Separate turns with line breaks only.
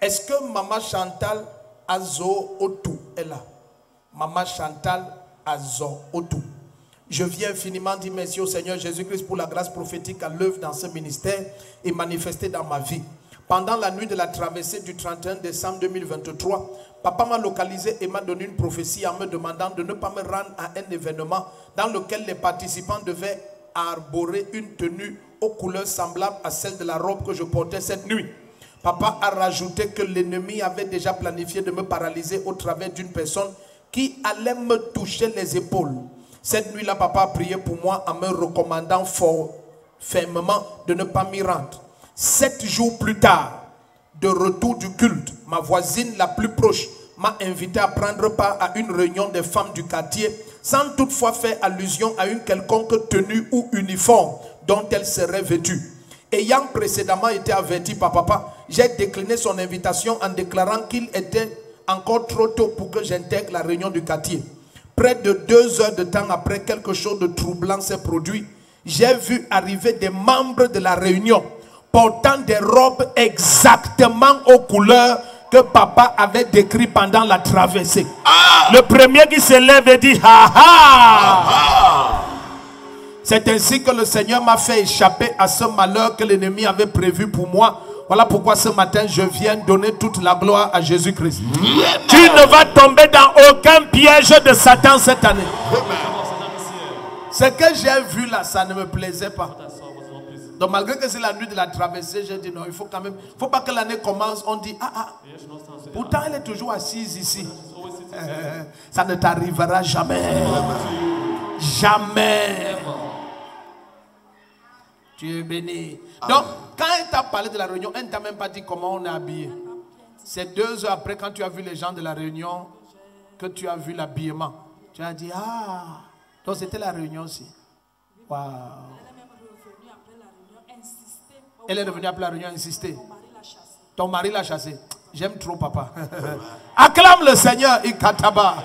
Est-ce que Maman Chantal Azo Otu est là? Maman Chantal Azo Otu. Je viens infiniment dire merci au Seigneur Jésus-Christ pour la grâce prophétique à l'œuvre dans ce ministère et manifestée dans ma vie. Pendant la nuit de la traversée du 31 décembre 2023, papa m'a localisé et m'a donné une prophétie en me demandant de ne pas me rendre à un événement dans lequel les participants devaient arborer une tenue aux couleurs semblables à celle de la robe que je portais cette nuit. Papa a rajouté que l'ennemi avait déjà planifié de me paralyser au travers d'une personne qui allait me toucher les épaules. Cette nuit-là, papa a prié pour moi en me recommandant fermement de ne pas m'y rendre. 7 jours plus tard, de retour du culte, ma voisine la plus proche m'a invité à prendre part à une réunion des femmes du quartier, sans toutefois faire allusion à une quelconque tenue ou uniforme dont elle serait vêtue. Ayant précédemment été averti par papa, j'ai décliné son invitation en déclarant qu'il était encore trop tôt pour que j'intègre la réunion du quartier. Près de 2 heures de temps après, quelque chose de troublant s'est produit. J'ai vu arriver des membres de la réunion portant des robes exactement aux couleurs que papa avait décrites pendant la traversée. Le premier qui se lève et dit ha ha. C'est ainsi que le Seigneur m'a fait échapper à ce malheur que l'ennemi avait prévu pour moi. Voilà pourquoi ce matin je viens donner toute la gloire à Jésus-Christ. Tu ne vas tomber dans aucun piège de Satan cette année. Ce que j'ai vu là, ça ne me plaisait pas. Donc malgré que c'est la nuit de la traversée, j'ai dit non, il faut quand même, il ne faut pas que l'année commence, on dit pourtant elle est toujours assise ici. Ça ne t'arrivera jamais. Jamais. Tu es béni. Donc, quand elle t'a parlé de la réunion, elle ne t'a même pas dit comment on est habillé. C'est 2 heures après, quand tu as vu les gens de la réunion, que tu as vu l'habillement. Tu as dit, ah, donc c'était la réunion aussi. Waouh. Elle est revenue après la réunion insister. Ton mari l'a chassé. J'aime trop papa. Acclame le Seigneur, Ikataba.